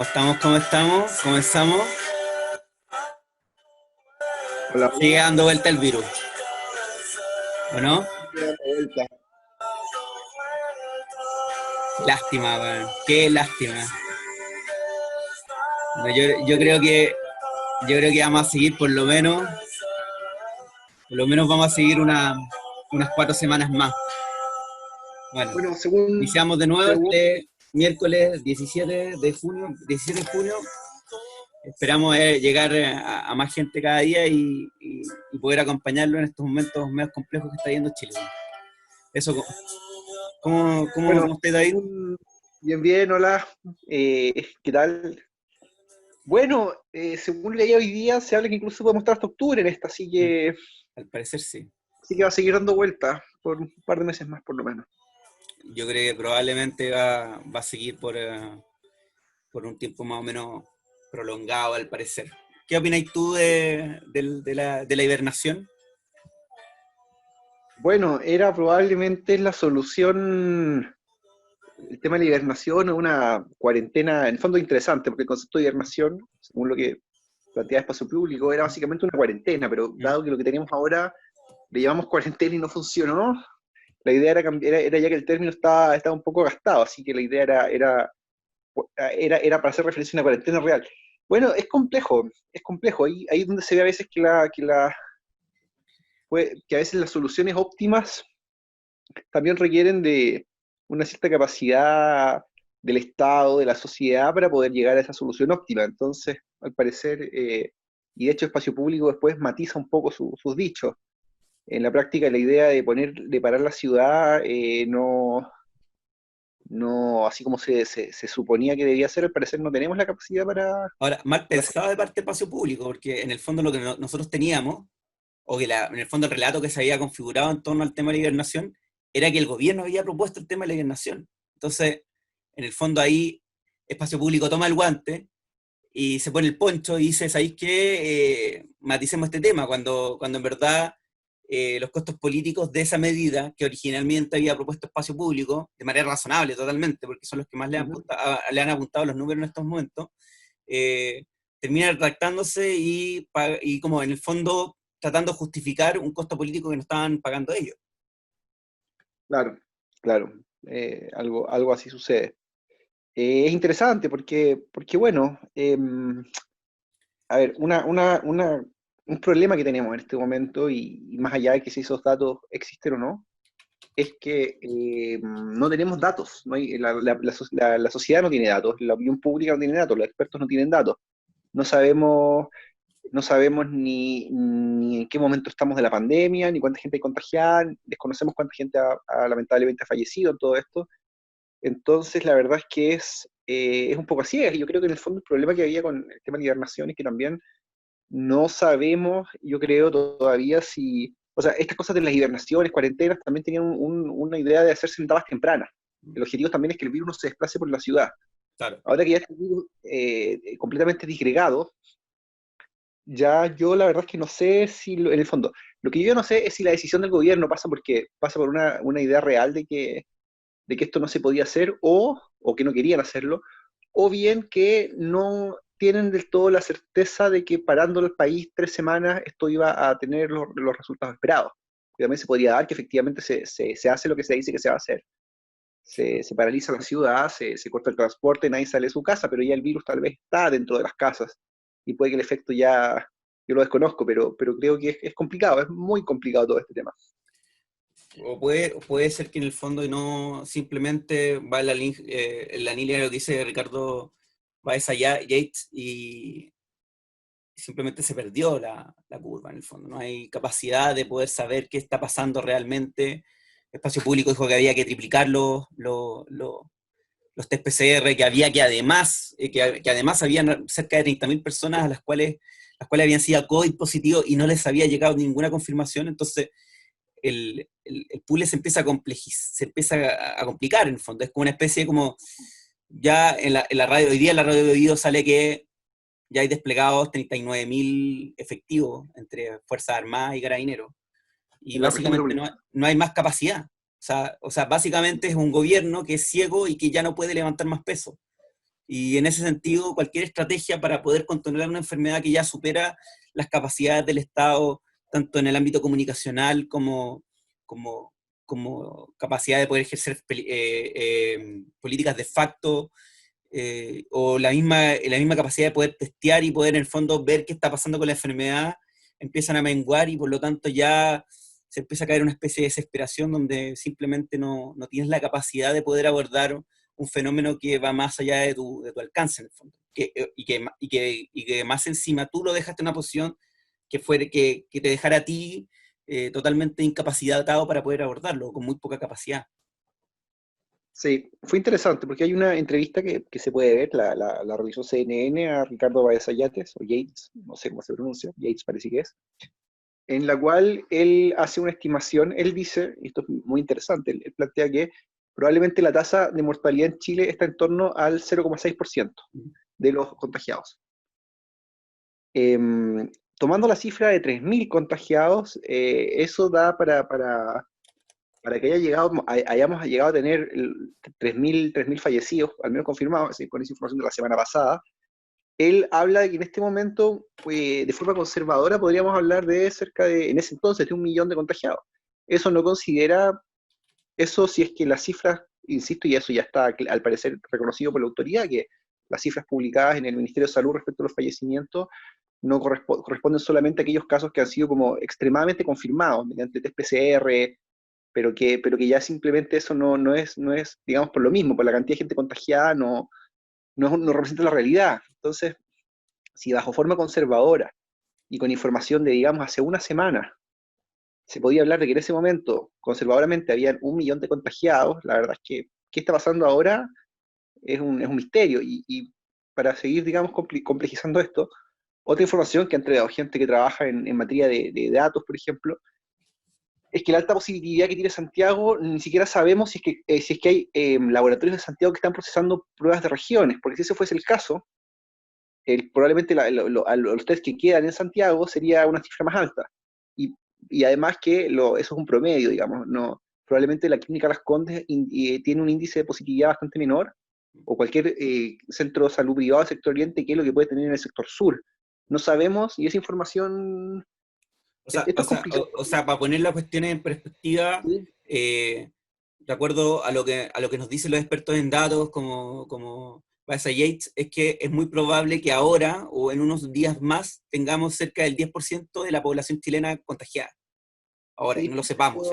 Estamos, ¿cómo estamos? Comenzamos. Hola, Sigue dando vuelta el virus, ¿o no? sigue dando vuelta. Lástima, weón. Qué lástima. No, yo creo que vamos a seguir por lo menos vamos a seguir unas 4 semanas más. Bueno, Bueno, según, iniciamos de nuevo según, este miércoles 17 de junio. Esperamos llegar a más gente cada día y poder acompañarlo en estos momentos medio complejos que está viendo Chile. Eso, ¿cómo bueno, estáis, David? bien, bien, hola, ¿qué tal? Bueno, según leí hoy día, se habla que incluso podemos estar hasta octubre en esta, Al parecer sí. así que va a seguir dando vueltas por un par de meses más, por lo menos. Yo creo que probablemente va a seguir por un tiempo más o menos prolongado, al parecer. ¿Qué opinas tú de la hibernación? Bueno, era probablemente la solución, el tema de la hibernación o una cuarentena, en el fondo interesante, porque el concepto de hibernación, según lo que planteaba Espacio Público, era básicamente una cuarentena, pero ¿Mm? dado que lo que teníamos ahora le llamamos cuarentena y no funcionó, la idea era ya que el término estaba un poco gastado, así que la idea era para hacer referencia a una cuarentena real. Bueno, es complejo. Ahí es donde se ve a veces que a veces las soluciones óptimas también requieren de una cierta capacidad del Estado, de la sociedad, para poder llegar a esa solución óptima. Entonces, al parecer, y de hecho Espacio Público después matiza un poco sus dichos. En la práctica, la idea de parar la ciudad no, así como se suponía que debía ser, al parecer no tenemos la capacidad Ahora, mal para hacer. pensado de parte del espacio público, porque en el fondo lo que nosotros teníamos, o que en el fondo el relato que se había configurado en torno al tema de la hibernación, era que el gobierno había propuesto el tema de la hibernación. Entonces, en el fondo ahí, espacio público toma el guante y se pone el poncho y dice, ¿sabéis qué? Maticemos este tema, cuando en verdad los costos políticos de esa medida que originalmente había propuesto Espacio Público, de manera razonable totalmente, porque son los que más Ujú. le han apuntado los números en estos momentos, eh, termina retractándose y como en el fondo tratando de justificar un costo político que no estaban pagando ellos. Claro, claro, algo así sucede. Es interesante porque bueno, a ver, un problema que tenemos en este momento, y más allá de que si esos datos existen o no, es que no tenemos datos. No hay, la sociedad no tiene datos, la opinión pública no tiene datos, los expertos no tienen datos. No sabemos, no sabemos ni en qué momento estamos de la pandemia, ni cuánta gente hay contagiada, desconocemos cuánta gente lamentablemente ha fallecido en todo esto. Entonces, la verdad es que es un poco así. Yo creo que en el fondo el problema que había con el tema de hibernación es que también no sabemos, yo creo todavía si, o sea, estas cosas de las hibernaciones, cuarentenas, también tenían una idea de hacerse en etapas tempranas. El objetivo también es que el virus no se desplace por la ciudad. Claro. Ahora que ya está el virus completamente disgregado, ya yo la verdad es que no sé si, en el fondo, lo que yo no sé es si la decisión del gobierno pasa por una idea real de que esto no se podía hacer o que no querían hacerlo, o bien que no tienen del todo la certeza de que parando el país 3 semanas esto iba a tener los resultados esperados. Y también se podría dar que efectivamente se hace lo que se dice que se va a hacer. Se paraliza la ciudad, se corta el transporte, nadie sale de su casa, pero ya el virus tal vez está dentro de las casas y puede que el efecto ya, yo lo desconozco, pero creo que es complicado, es muy complicado todo este tema. O puede ser que en el fondo no simplemente va en la línea de lo que dice Ricardo Baeza Yates y simplemente se perdió la curva en el fondo. No hay capacidad de poder saber qué está pasando realmente. El espacio público dijo que había que triplicar los test PCR, que había que además habían cerca de 30.000 personas las cuales habían sido COVID positivo y no les había llegado ninguna confirmación. Entonces, el puzzle se empieza a complicar en el fondo. Es como una especie como, ya en la radio, hoy día en la radio de oído sale que ya hay desplegados 39.000 efectivos entre Fuerzas Armadas y Carabineros. Y En la región básicamente metropolitana. no hay más capacidad. O sea, básicamente es un gobierno que es ciego y que ya no puede levantar más peso. Y en ese sentido, cualquier estrategia para poder controlar una enfermedad que ya supera las capacidades del Estado, tanto en el ámbito comunicacional como, como capacidad de poder ejercer políticas de facto, o la misma capacidad de poder testear y poder en el fondo ver qué está pasando con la enfermedad, empiezan a menguar y por lo tanto ya se empieza a caer una especie de desesperación donde simplemente no tienes la capacidad de poder abordar un fenómeno que va más allá de tu alcance en el fondo. Y que más encima tú lo dejaste en una posición que te dejara a ti totalmente incapacitado para poder abordarlo, con muy poca capacidad. Sí, fue interesante porque hay una entrevista que se puede ver, la realizó CNN a Ricardo Baez Ayates, o Yates, no sé cómo se pronuncia, Yates parece que es, en la cual él hace una estimación, él dice, y esto es muy interesante, él plantea que probablemente la tasa de mortalidad en Chile está en torno al 0,6% de los contagiados. Tomando la cifra de 3.000 contagiados, eso da para que hayamos llegado a tener 3.000 fallecidos, al menos confirmados, con esa información de la semana pasada. Él habla de que en este momento, de forma conservadora, podríamos hablar de cerca de, en ese entonces, de 1 millón de contagiados. Eso no considera, eso si es que las cifras, insisto, y eso ya está al parecer reconocido por la autoridad, que las cifras publicadas en el Ministerio de Salud respecto a los fallecimientos no corresponden solamente a aquellos casos que han sido como extremadamente confirmados mediante test PCR, pero que ya simplemente eso no es, digamos, por lo mismo, por la cantidad de gente contagiada, no representa la realidad. Entonces, si bajo forma conservadora y con información de, digamos, hace una semana, se podía hablar de que en ese momento, conservadoramente, habían 1 millón de contagiados, la verdad es que, ¿qué está pasando ahora? Es un misterio. Y para seguir, digamos, complejizando esto, otra información que ha entregado gente que trabaja en materia de datos, por ejemplo, es que la alta positividad que tiene Santiago, ni siquiera sabemos si es que hay laboratorios de Santiago que están procesando pruebas de regiones, porque si ese fuese el caso, probablemente los test que quedan en Santiago sería una cifra más alta. Y, y además que eso es un promedio, digamos, no, probablemente la clínica Las Condes tiene un índice de positividad bastante menor, o cualquier centro de salud privado del sector oriente, que es lo que puede tener en el sector sur. No sabemos, y esa información, esto es complicado. O sea, para poner la cuestión en perspectiva, ¿Sí? de acuerdo a lo que nos dicen los expertos en datos, como Baeza Yates, es que es muy probable que ahora o en unos días más tengamos cerca del 10% de la población chilena contagiada. Ahora, y Sí, no lo sepamos.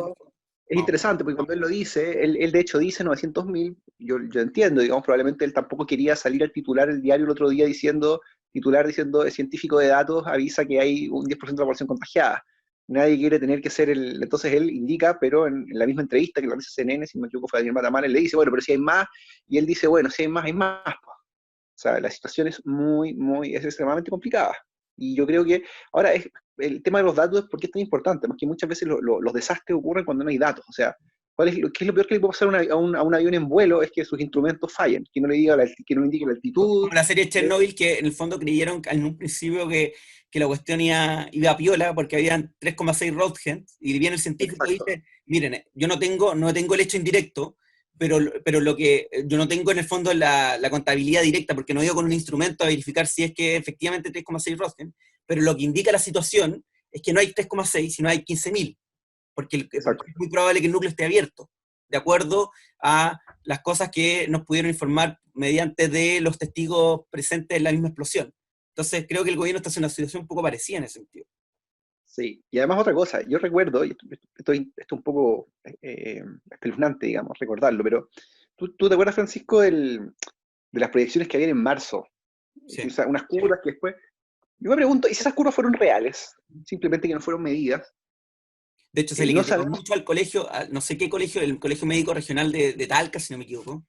es interesante porque cuando él lo dice, él de hecho dice 900.000, yo entiendo, digamos, probablemente él tampoco quería salir al titular el diario el otro día diciendo, el científico de datos avisa que hay un 10% de la población contagiada. Nadie quiere tener que ser entonces él indica, pero en la misma entrevista que lo hace CNN, si no me equivoco fue Daniel Matamala, él le dice, bueno, pero si hay más, y él dice, bueno, si hay más, hay más. O sea, la situación es extremadamente complicada. Y yo creo que ahora el tema de los datos es porque es tan importante, porque muchas veces los desastres ocurren cuando no hay datos. O sea, ¿qué es lo peor que le puede pasar a un avión en vuelo? Es que sus instrumentos fallen, que no le que no le indique la altitud. Como la serie Chernobyl, que en el fondo creyeron en un principio que la cuestión iba a piola porque habían 3,6 Roentgens, y viene el científico y Exacto. dice, miren, yo no tengo el hecho indirecto, pero lo que yo no tengo en el fondo la contabilidad directa, porque no he ido con un instrumento a verificar si es que efectivamente 3,6 Roentgens, pero lo que indica la situación es que no hay 3,6, sino hay 15.000, porque Exacto. es muy probable que el núcleo esté abierto, de acuerdo a las cosas que nos pudieron informar mediante de los testigos presentes en la misma explosión. Entonces creo que el gobierno está en una situación un poco parecida en ese sentido. Sí. Y además otra cosa, yo recuerdo, y esto es un poco espeluznante, digamos, recordarlo, pero ¿tú te acuerdas, Francisco, de las proyecciones que había en marzo? Sí. O sea, unas curvas que después. Yo me pregunto, ¿y si esas curvas fueron reales? Simplemente que no fueron medidas. De hecho, se le No criticó sabemos mucho al colegio, no sé qué colegio, el Colegio Médico Regional de Talca, si no me equivoco,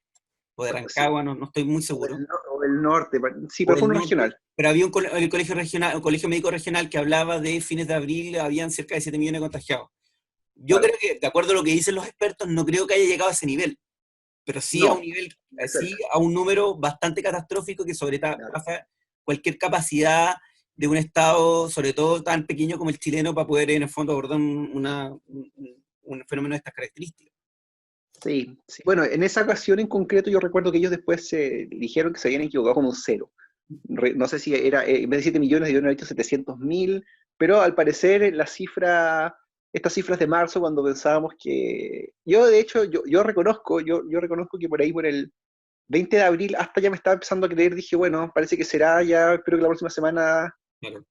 o de si, Rancagua, no estoy muy seguro, o del norte, sí, o pero fue del uno norte, regional. pero había el colegio regional, un colegio médico regional que hablaba de fines de abril, habían cerca de 7 millones de contagiados. Yo creo Claro. que, de acuerdo a lo que dicen los expertos, no creo que haya llegado a ese nivel, pero sí a un No, nivel, de sí cerca. a un número bastante catastrófico que Claro. pasa cualquier capacidad de un Estado, sobre todo tan pequeño como el chileno, para poder en el fondo abordar un fenómeno de estas características. Sí, sí. Bueno, en esa ocasión en concreto yo recuerdo que ellos después dijeron que se habían equivocado con un cero. No sé si era, en vez de 7 millones, debieron haber dicho 700.000, pero al parecer la cifra, estas cifras de marzo, cuando pensábamos que... Yo, de hecho, yo reconozco que por ahí, por el 20 de abril, hasta ya me estaba empezando a creer, dije, bueno, parece que será ya, espero que la próxima semana Claro.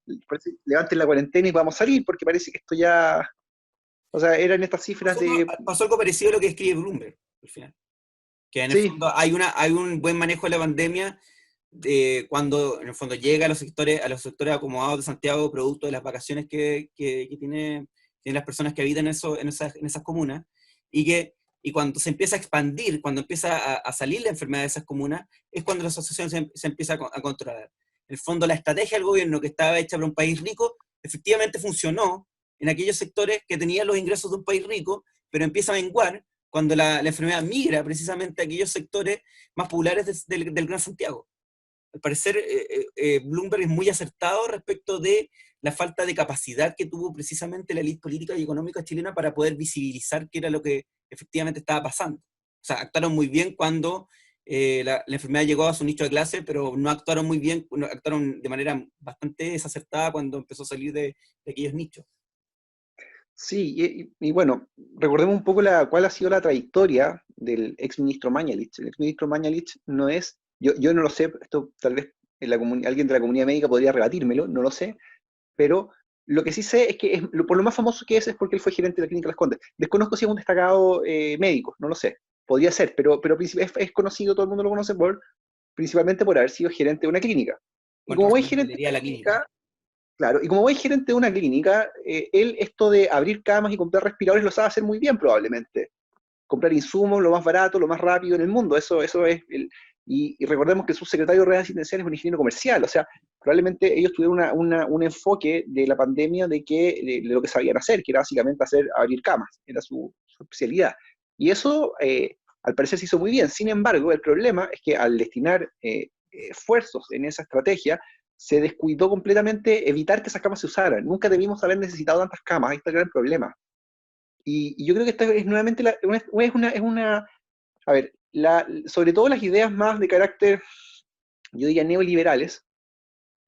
levanten la cuarentena y vamos a salir, porque parece que esto ya... O sea, eran estas cifras de... Pasó algo parecido a lo que escribe Bloomberg, al final. Que en el Sí, fondo hay un buen manejo de la pandemia cuando en el fondo llega a los sectores acomodados de Santiago, producto de las vacaciones que tienen las personas que habitan en esas comunas, y cuando se empieza a expandir, cuando empieza a salir la enfermedad de esas comunas, es cuando la asociación se empieza a controlar. En el fondo, la estrategia del gobierno que estaba hecha para un país rico, efectivamente funcionó en aquellos sectores que tenían los ingresos de un país rico, pero empieza a menguar cuando la enfermedad migra precisamente a aquellos sectores más populares del Gran Santiago. Al parecer, Bloomberg es muy acertado respecto de la falta de capacidad que tuvo precisamente la élite política y económica chilena para poder visibilizar qué era lo que efectivamente estaba pasando. O sea, actuaron muy bien cuando la enfermedad llegó a su nicho de clase, pero no actuaron muy bien, no, actuaron de manera bastante desacertada cuando empezó a salir de aquellos nichos. sí, y bueno, recordemos un poco cuál ha sido la trayectoria del exministro Mañalich. El exministro Mañalich no es, yo no lo sé, esto tal vez alguien de la comunidad médica podría rebatírmelo, no lo sé, pero lo que sí sé es que por lo más famoso que es porque él fue gerente de la Clínica Las Condes. Desconozco si es un destacado médico, no lo sé, podría ser, pero es conocido, todo el mundo lo conoce principalmente por haber sido gerente de una clínica. Y Bueno, como trabajo buen en gerente de ingeniería de una la clínica. clínica, claro, y como buen gerente de una clínica, él esto de abrir camas y comprar respiradores lo sabe hacer muy bien probablemente. Comprar insumos lo más barato, lo más rápido en el mundo, eso es... y recordemos que el subsecretario de Redes Asistenciales es un ingeniero comercial, o sea, probablemente ellos tuvieron un enfoque de la pandemia de lo que sabían hacer, que era básicamente abrir camas, era su especialidad. Y eso, al parecer, se hizo muy bien. Sin embargo, el problema es que al destinar esfuerzos en esa estrategia, se descuidó completamente evitar que esas camas se usaran. Nunca debimos haber necesitado tantas camas, ahí está el gran problema. Y yo creo que esta es nuevamente a ver, sobre todo las ideas más de carácter, yo diría, neoliberales,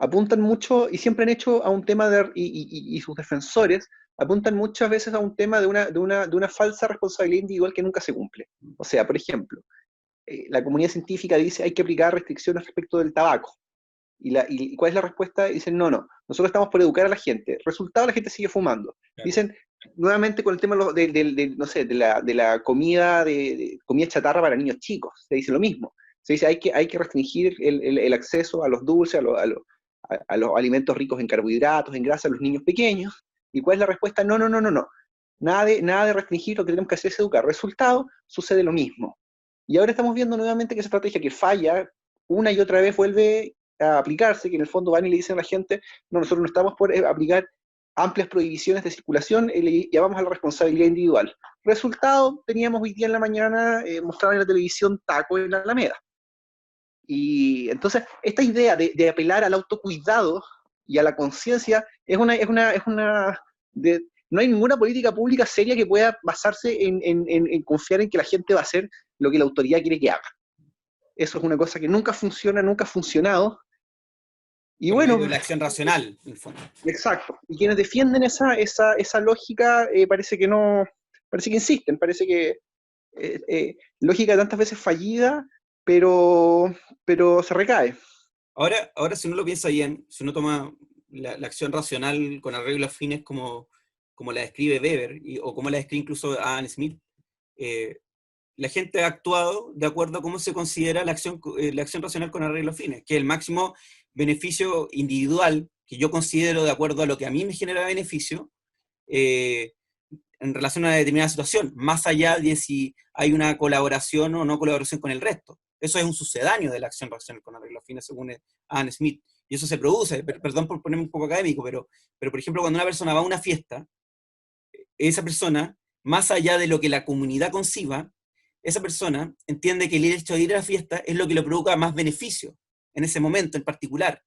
apuntan mucho y siempre han hecho a un tema y sus defensores apuntan muchas veces a un tema de una falsa responsabilidad individual que nunca se cumple. O sea, por ejemplo, la comunidad científica dice hay que aplicar restricciones respecto del tabaco. ¿Y cuál es la respuesta? Dicen, no, no, nosotros estamos por educar a la gente. Resultado, la gente sigue fumando. Claro. Dicen, nuevamente con el tema no sé, de la comida, de comida chatarra para niños chicos, se dice lo mismo. Se dice, hay que restringir el acceso a los dulces, a los alimentos ricos en carbohidratos, en grasa, a los niños pequeños. ¿Y cuál es la respuesta? No, no, no, no, no. Nada de restringir, lo que tenemos que hacer es educar. Resultado, sucede lo mismo. Y ahora estamos viendo nuevamente que esa estrategia que falla una y otra vez vuelve a aplicarse, que en el fondo van y le dicen a la gente, no, nosotros no estamos por aplicar amplias prohibiciones de circulación, le llamamos a la responsabilidad individual. Resultado, teníamos hoy día en la mañana, mostraban en la televisión taco en la Alameda. Y entonces, esta idea de apelar al autocuidado y a la conciencia no hay ninguna política pública seria que pueda basarse en confiar en que la gente va a hacer lo que la autoridad quiere que haga. Eso es una cosa que nunca funciona, nunca ha funcionado. Y Por medio de bueno, la acción racional, en el fondo. exacto. Y quienes defienden esa lógica parece que insisten, parece que lógica tantas veces fallida, pero se recae. Ahora, si uno lo piensa bien, si uno toma la acción racional con arreglo a fines como la describe Weber, o como la describe incluso Adam Smith, eh, la gente ha actuado de acuerdo a cómo se considera la acción racional con arreglo a fines, que es el máximo beneficio individual que yo considero de acuerdo a lo que a mí me genera beneficio, eh, en relación a una determinada situación, más allá de si hay una colaboración o no colaboración con el resto. Eso es un sucedáneo de la acción racional con arreglo a fines, según Adam Smith. Y eso se produce, perdón por ponerme un poco académico, pero por ejemplo, cuando una persona va a una fiesta, esa persona, más allá de lo que la comunidad conciba, esa persona entiende que el hecho de ir a la fiesta es lo que le provoca más beneficio en ese momento en particular,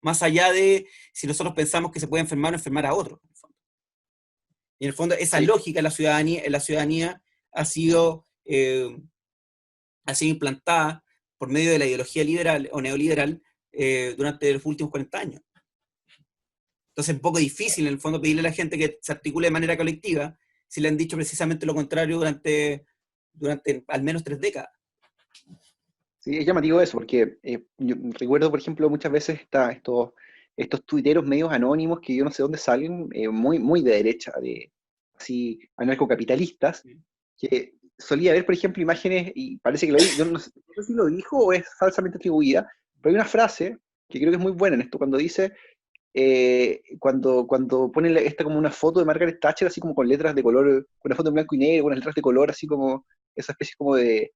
más allá de si nosotros pensamos que se puede enfermar o enfermar a otro. Y en el fondo esa Sí, lógica en la ciudadanía ha sido ha sido implantada por medio de la ideología liberal o neoliberal durante los últimos 40 años. Entonces es un poco difícil en el fondo pedirle a la gente que se articule de manera colectiva si le han dicho precisamente lo contrario durante al menos 3 décadas. Sí, es llamativo eso, porque yo recuerdo, por ejemplo, muchas veces estos tuiteros medios anónimos que yo no sé dónde salen, muy de derecha, así anarcocapitalistas, que solía ver, por ejemplo, imágenes, y parece que yo no sé si lo dijo o es falsamente atribuida, pero hay una frase que creo que es muy buena en esto, cuando dice, cuando ponen esta como una foto de Margaret Thatcher, así como con letras de color, con una foto en blanco y negro, con unas letras de color, así como esa especie como de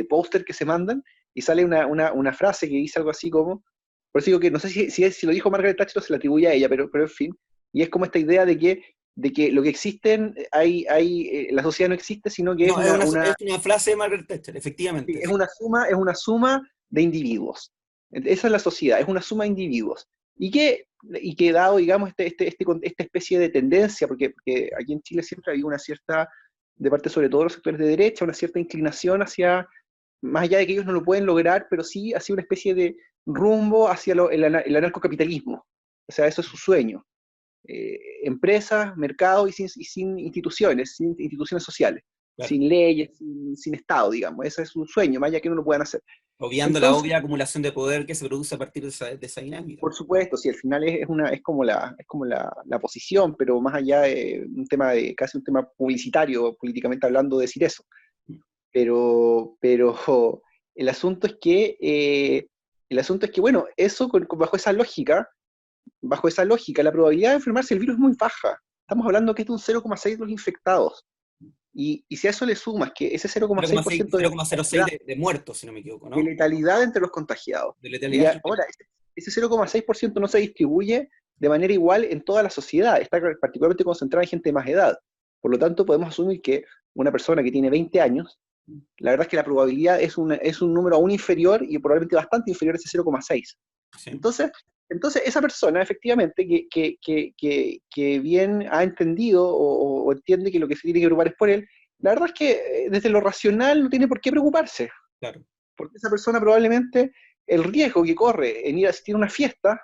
póster que se mandan, y sale una frase que dice algo así como, por eso digo que no sé si lo dijo Margaret Thatcher o se la atribuye a ella, pero en fin, y es como esta idea de que lo que existen, la sociedad no existe, sino que es No, es una frase de Margaret Thatcher, efectivamente. Sí. es una suma de individuos. Esa es la sociedad, es una suma de individuos. Y que dado, digamos, esta especie de tendencia, porque aquí en Chile siempre había una cierta, de parte sobre todo de los sectores de derecha, una cierta inclinación hacia, más allá de que ellos no lo pueden lograr, pero sí hacia una especie de rumbo hacia el anarcocapitalismo. O sea, eso es su sueño. Empresas, mercados y sin instituciones sociales, Claro. sin leyes, sin Estado, digamos. Ese es su sueño, más allá que no lo puedan hacer. Obviando la Entonces, obvia acumulación de poder que se produce a partir de esa dinámica. por supuesto, sí, al final es como la posición, pero más allá de casi un tema publicitario, políticamente hablando, decir eso. Pero el asunto es que, bueno, eso bajo esa lógica, la probabilidad de enfermarse del virus es muy baja. Estamos hablando que es de un 0,6 de los infectados. Y si a eso le sumas que ese 0,6% 0,06 de muertos, si no me equivoco, de ¿no? letalidad entre los contagiados, De y letalidad. ahora ese 0,6% no se distribuye de manera igual en toda la sociedad, está particularmente concentrada en gente de más edad. Por lo tanto, podemos asumir que una persona que tiene 20 años, la verdad es que la probabilidad es un número aún inferior y probablemente bastante inferior a ese 0,6. Sí. Entonces, esa persona, efectivamente, que bien ha entendido o entiende que lo que se tiene que preocupar es por él, la verdad es que desde lo racional no tiene por qué preocuparse. Claro. Porque esa persona probablemente el riesgo que corre en ir a asistir a una fiesta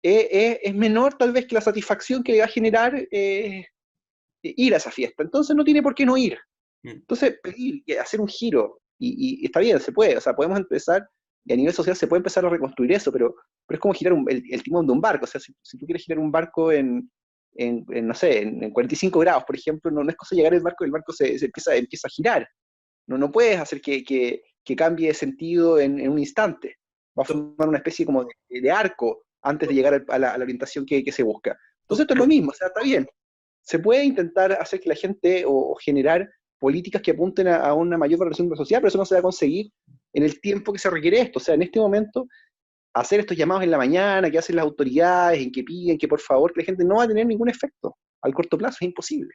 es menor tal vez que la satisfacción que le va a generar ir a esa fiesta. Entonces no tiene por qué no ir. Entonces, pedir, hacer un giro, y está bien, se puede, o sea, podemos empezar, y a nivel social se puede empezar a reconstruir eso, pero es como girar el timón de un barco, o sea, si tú quieres girar un barco no sé, en 45 grados, por ejemplo, no es cosa de llegar al barco, el barco se empieza a girar, no puedes hacer que cambie de sentido en un instante, va a formar una especie como de arco antes de llegar a la orientación que se busca. Entonces esto es lo mismo, o sea, está bien, se puede intentar hacer que la gente o generar políticas que apunten a una mayor valoración de la sociedad, pero eso no se va a conseguir en el tiempo que se requiere esto. O sea, en este momento, hacer estos llamados en la mañana, que hacen las autoridades, en que piden que por favor, que la gente no va a tener ningún efecto. Al corto plazo es imposible.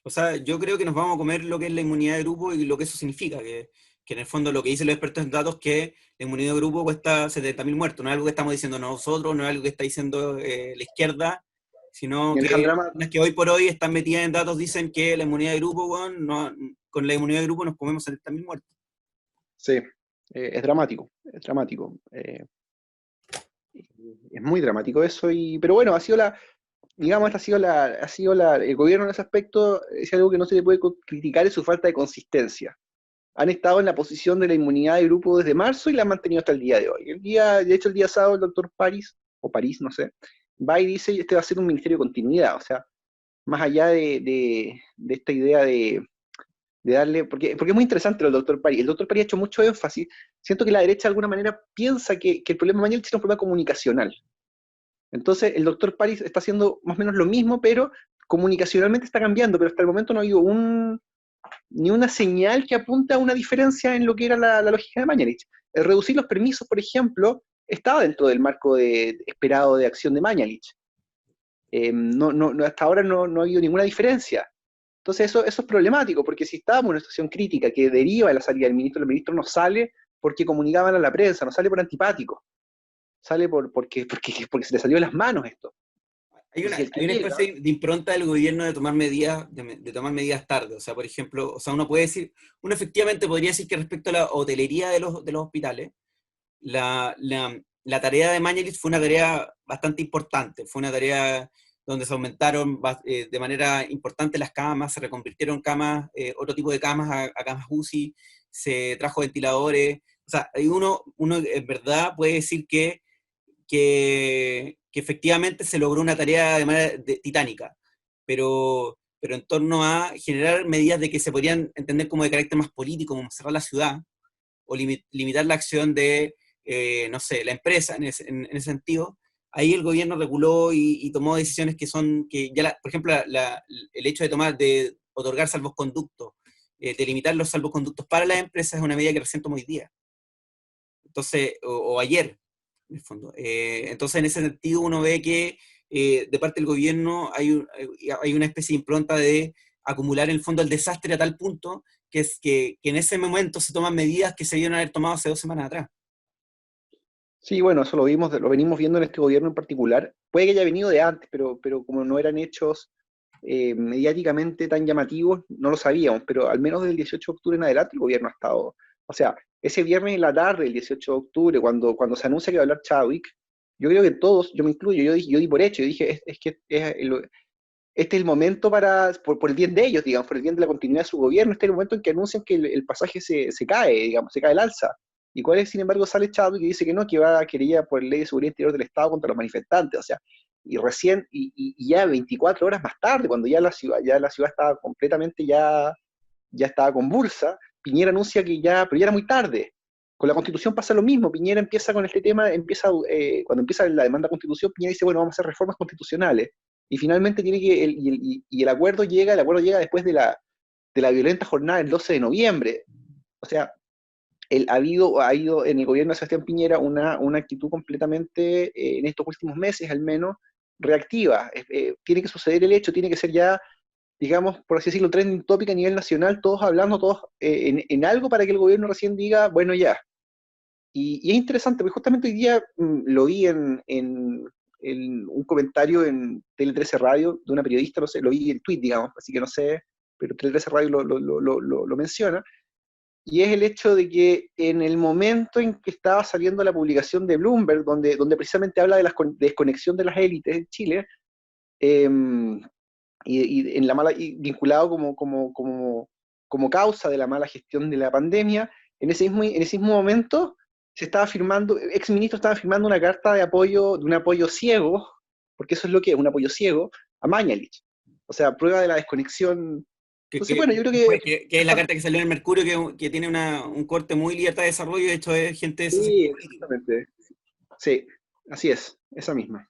O sea, yo creo que nos vamos a comer lo que es la inmunidad de grupo y lo que eso significa, que en el fondo lo que dicen los expertos en datos es que la inmunidad de grupo cuesta 70.000 muertos, no es algo que estamos diciendo nosotros, no es algo que está diciendo la izquierda, sino Y que Alejandra, las que hoy por hoy están metidas en datos dicen que la inmunidad de grupo, bueno, con la inmunidad de grupo nos comemos 70.000 muertos. sí, es dramático, es dramático. Es muy dramático eso, pero bueno, digamos, el gobierno en ese aspecto es algo que no se le puede criticar, es su falta de consistencia. Han estado en la posición de la inmunidad de grupo desde marzo y la han mantenido hasta el día de hoy. De hecho, el día sábado el doctor París, o París, no sé, va y dice, este va a ser un ministerio de continuidad, o sea, más allá de esta idea de darle, porque es muy interesante lo del doctor París. El doctor París ha hecho mucho énfasis. Siento que la derecha de alguna manera piensa que el problema de Mañalich es un problema comunicacional. Entonces, el doctor París está haciendo más o menos lo mismo, pero comunicacionalmente está cambiando, pero hasta el momento no ha habido ni una señal que apunte a una diferencia en lo que era la lógica de Mañalich. El reducir los permisos, por ejemplo, estaba dentro del marco esperado de acción de Mañalich. Hasta ahora no ha habido ninguna diferencia. Entonces eso es problemático, porque si estábamos en una situación crítica que deriva de la salida del ministro no sale porque comunicaban a la prensa, no sale por antipático, sale porque se le salió de las manos esto. Hay Entonces, una, si el que hay una llega, especie de impronta del gobierno de tomar medidas, de tomar medidas tarde. O sea, por ejemplo, o sea, uno puede decir, uno efectivamente podría decir que respecto a la hotelería de los hospitales, la tarea de Mañalich fue una tarea bastante importante, fue una tarea donde se aumentaron de manera importante las camas, se reconvirtieron camas, otro tipo de camas a camas UCI, se trajo ventiladores, o sea, uno en verdad puede decir que efectivamente se logró una tarea de manera titánica, pero en torno a generar medidas de que se podrían entender como de carácter más político, como cerrar la ciudad, o limitar la acción de, no sé, la empresa en ese sentido, ahí el gobierno reguló y tomó decisiones que son, que ya, por ejemplo, el hecho de otorgar salvoconductos, de limitar los salvoconductos para las empresas es una medida que recién tomó hoy día. Entonces, o ayer, en el fondo. Entonces, en ese sentido, uno ve que de parte del gobierno hay una especie de impronta de acumular en el fondo el desastre a tal punto que es que en ese momento se toman medidas que se debieron haber tomado hace 2 semanas atrás. sí, bueno, eso lo vimos, lo venimos viendo en este gobierno en particular. Puede que haya venido de antes, pero como no eran hechos mediáticamente tan llamativos, no lo sabíamos, pero al menos del 18 de octubre en adelante el gobierno ha estado, o sea, ese viernes en la tarde del 18 de octubre, cuando se anuncia que va a hablar Chadwick, yo creo que todos, yo me incluyo, yo di por hecho, yo dije, es que este es el momento por el bien de ellos, digamos, por el bien de la continuidad de su gobierno, este es el momento en que anuncian que el pasaje se cae, digamos, se cae el alza. Y cuál es, sin embargo, sale Chadwick y dice que no, que va a querella por ley de seguridad interior del Estado contra los manifestantes, o sea, y recién, y ya 24 horas más tarde, cuando ya la ciudad estaba completamente ya estaba convulsa, Piñera anuncia que ya, pero ya era muy tarde. Con la Constitución pasa lo mismo, Piñera empieza con este tema, cuando empieza la demanda de Constitución, Piñera dice, bueno, vamos a hacer reformas constitucionales, y finalmente tiene que, el acuerdo llega después de la violenta jornada del 12 de noviembre. O sea, ha ido en el gobierno de Sebastián Piñera una actitud completamente, en estos últimos meses al menos, reactiva. Tiene que suceder el hecho, tiene que ser ya, digamos, por así decirlo, trending topic a nivel nacional, todos hablando, todos en algo para que el gobierno recién diga, bueno, ya. Y es interesante, porque justamente hoy día lo vi en un comentario en Tele 13 Radio de una periodista, no sé, lo vi en tweet, digamos, así que no sé, pero Tele 13 Radio lo menciona, y es el hecho de que en el momento en que estaba saliendo la publicación de Bloomberg, donde precisamente habla de la desconexión de las élites en Chile, eh, y en la mala, y vinculado como causa de la mala gestión de la pandemia, en ese mismo momento se estaba firmando, exministros estaban firmando una carta de un apoyo ciego, porque eso es lo que es, un apoyo ciego, a Mañalich. O sea, prueba de la desconexión. Que, Entonces, que, bueno, yo creo que que es la carta que salió en el Mercurio, que tiene un corte muy libertad de desarrollo, de hecho es gente de ese sí, sector político. exactamente. Sí, así es, esa misma.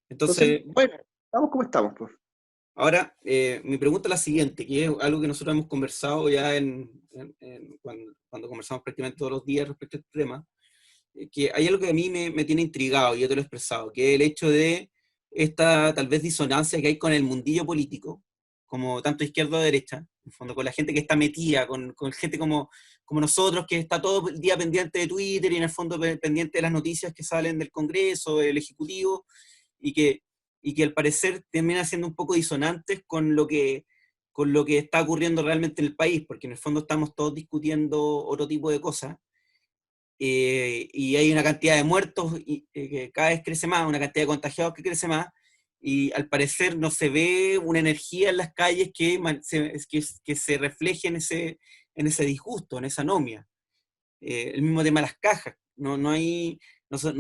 Entonces, Entonces, bueno, estamos como estamos, pues. ahora, mi pregunta es la siguiente, que es algo que nosotros hemos conversado ya cuando conversamos prácticamente todos los días respecto a este tema, que hay algo que a mí me tiene intrigado, y yo te lo he expresado, que es el hecho de esta tal vez disonancia que hay con el mundillo político, como tanto izquierda o derecha, en el fondo con la gente que está metida, con gente como nosotros, que está todo el día pendiente de Twitter y en el fondo pendiente de las noticias que salen del Congreso, del Ejecutivo, y que, y que al parecer termina siendo un poco disonantes con lo que está ocurriendo realmente en el país, porque en el fondo estamos todos discutiendo otro tipo de cosas, y hay una cantidad de muertos que cada vez crece más, una cantidad de contagiados que crece más, y al parecer no se ve una energía en las calles que se refleje en ese disgusto, en esa anomia. El mismo tema de las cajas, no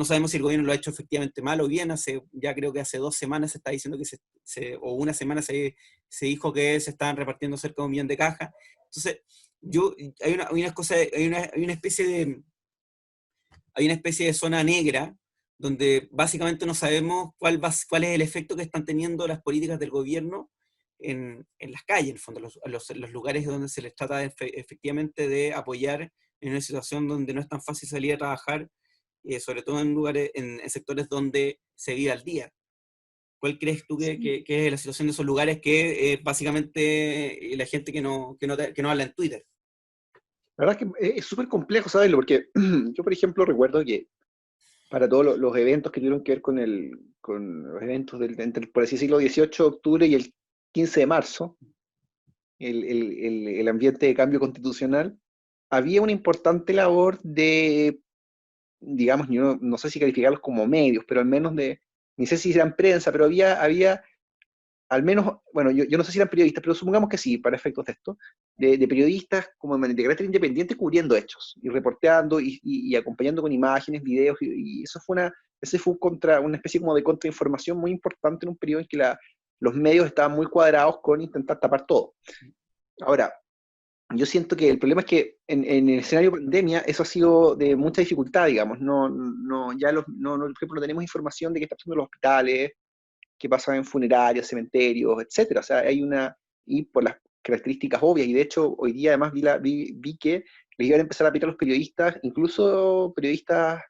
sabemos si el gobierno lo ha hecho efectivamente mal o bien. Ya creo que hace 2 semanas se está diciendo o una semana se dijo que se estaban repartiendo cerca de 1 millón de cajas. Entonces, hay una especie de zona negra donde básicamente no sabemos cuál es el efecto que están teniendo las políticas del gobierno en las calles, en el fondo, los lugares donde se les trata efectivamente de apoyar en una situación donde no es tan fácil salir a trabajar, sobre todo en sectores donde se vive al día. ¿Cuál crees tú que es la situación de esos lugares que básicamente la gente que no habla en Twitter? La verdad es que es súper complejo saberlo, porque yo, por ejemplo, recuerdo que para todos los eventos que tuvieron que ver con los eventos entre, por así decirlo, 18 de octubre y el 15 de marzo, el ambiente de cambio constitucional, había una importante labor de, digamos, yo no sé si calificarlos como medios, pero al menos ni sé si eran prensa, pero había al menos, bueno, yo no sé si eran periodistas, pero supongamos que sí, para efectos de esto, de periodistas como de carácter independiente cubriendo hechos y reporteando y acompañando con imágenes, videos, y eso fue ese fue una especie como de contrainformación muy importante en un periodo en que los medios estaban muy cuadrados con intentar tapar todo. Ahora, yo siento que el problema es que en el escenario pandemia eso ha sido de mucha dificultad, digamos. Ya por ejemplo, no tenemos información de qué está pasando en los hospitales, qué pasa en funerarias, cementerios, etcétera. O sea, y por las características obvias, y de hecho hoy día además vi que les iban a empezar a pedir a los periodistas, incluso periodistas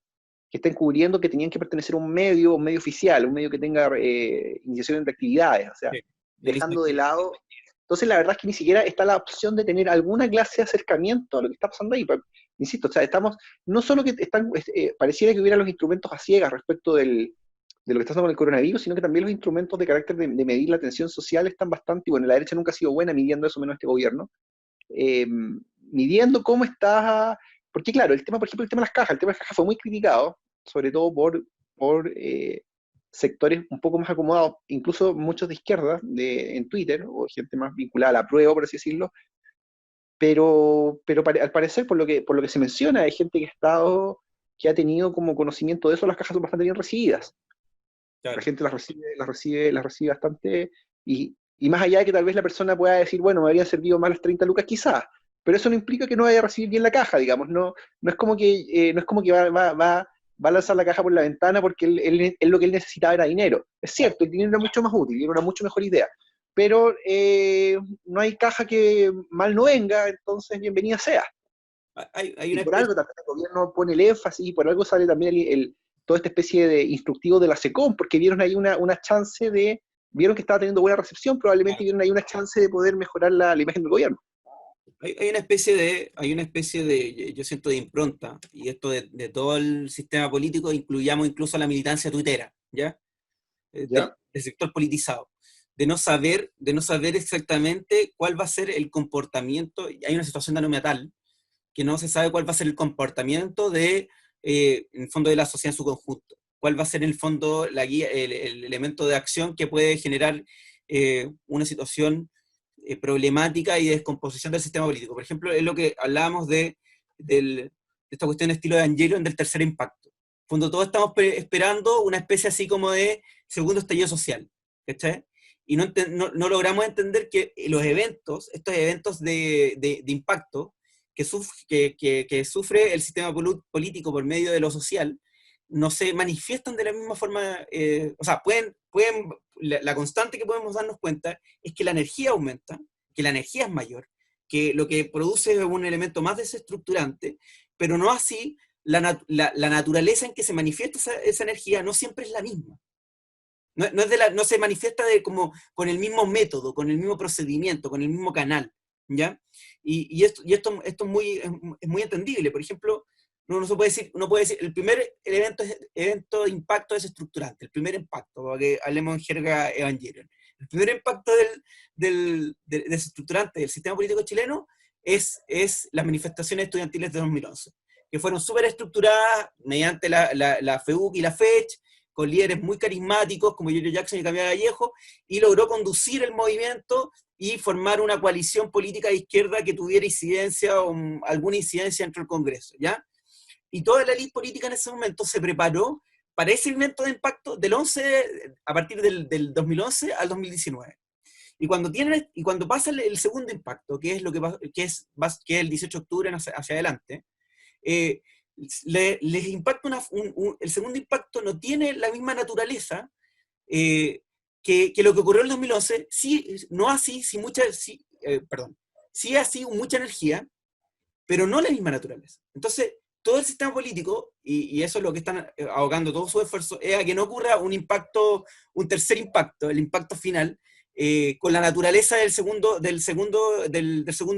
que estén cubriendo, que tenían que pertenecer a un medio oficial, un medio que tenga iniciación de actividades, o sea, Sí, el dejando de ISACTIV. lado. Entonces, la verdad es que ni siquiera está la opción de tener alguna clase de acercamiento a lo que está pasando ahí. Insisto, o sea, no solo que pareciera que hubiera los instrumentos a ciegas respecto de lo que está pasando con el coronavirus, sino que también los instrumentos de carácter de medir la tensión social están bastante, y bueno, la derecha nunca ha sido buena midiendo eso, menos este gobierno, eh, midiendo cómo está, porque claro, por ejemplo, el tema de las cajas fue muy criticado, sobre todo por sectores un poco más acomodados, incluso muchos de izquierda en Twitter, o gente más vinculada a la prueba, por así decirlo, pero al parecer, por lo que se menciona, hay gente que ha tenido como conocimiento de eso, las cajas son bastante bien recibidas. La Claro. gente las recibe bastante, y más allá de que tal vez la persona pueda decir, bueno, me habrían servido más las 30 lucas quizás, pero eso no implica que no vaya a recibir bien la caja, digamos. No es como que va a lanzar la caja por la ventana porque él lo que él necesitaba era dinero. Es cierto, el dinero era mucho más útil, era una mucho mejor idea, pero no hay caja que mal no venga, entonces bienvenida sea. Hay Y una por algo especie, también el gobierno pone el énfasis, y por algo sale también toda esta especie de instructivo de la SECOM, porque vieron ahí una chance vieron que estaba teniendo buena recepción, probablemente vieron ahí una chance de poder mejorar la imagen del gobierno. hay una especie de, yo siento, de impronta, y esto de todo el sistema político, incluyamos incluso la militancia tuitera, ¿ya? ¿Ya? Del sector politizado, de no saber exactamente cuál va a ser el comportamiento. Hay una situación de anomia tal que no se sabe cuál va a ser el comportamiento en el fondo de la sociedad en su conjunto, cuál va a ser en el fondo la guía, el elemento de acción que puede generar una situación problemática y de descomposición del sistema político. Por ejemplo, es lo que hablábamos de esta cuestión de estilo de Evangelion del tercer impacto. Cuando todos estamos esperando una especie así como de segundo estallido social, ¿cachai? Y no logramos entender que estos eventos de impacto que sufre el sistema político por medio de lo social, no se manifiestan de la misma forma. O sea, la constante que podemos darnos cuenta es que la energía aumenta, que la energía es mayor, que lo que produce es un elemento más desestructurante, pero no así la naturaleza en que se manifiesta esa energía no siempre es la misma. No se manifiesta como con el mismo método, con el mismo procedimiento, con el mismo canal, ¿ya? Esto es muy entendible. Por ejemplo, no se puede decir, uno puede decir, el primer evento de impacto es estructurante, el primer impacto, para que hablemos en jerga Evangelion. El primer impacto desestructurante del sistema político chileno es las manifestaciones estudiantiles de 2011, que fueron súper estructuradas mediante la FEUC y la FECH, con líderes muy carismáticos como Giorgio Jackson y Camila Vallejo, y logró conducir el movimiento y formar una coalición política de izquierda que tuviera incidencia o alguna incidencia dentro del Congreso, ¿ya? Y toda la élite política en ese momento se preparó para ese evento de impacto a partir del 2011 al 2019. Y cuando pasa el segundo impacto, que es lo que es el 18 de octubre hacia adelante, eh, les impacta el segundo impacto no tiene la misma naturaleza que lo que ocurrió en el 2011, sí, no así, perdón, sí así mucha energía, pero no la misma naturaleza. Entonces, todo el sistema político, y eso es lo que están ahogando todo su esfuerzo, es a que no ocurra un tercer impacto, el impacto final, con la naturaleza del segundo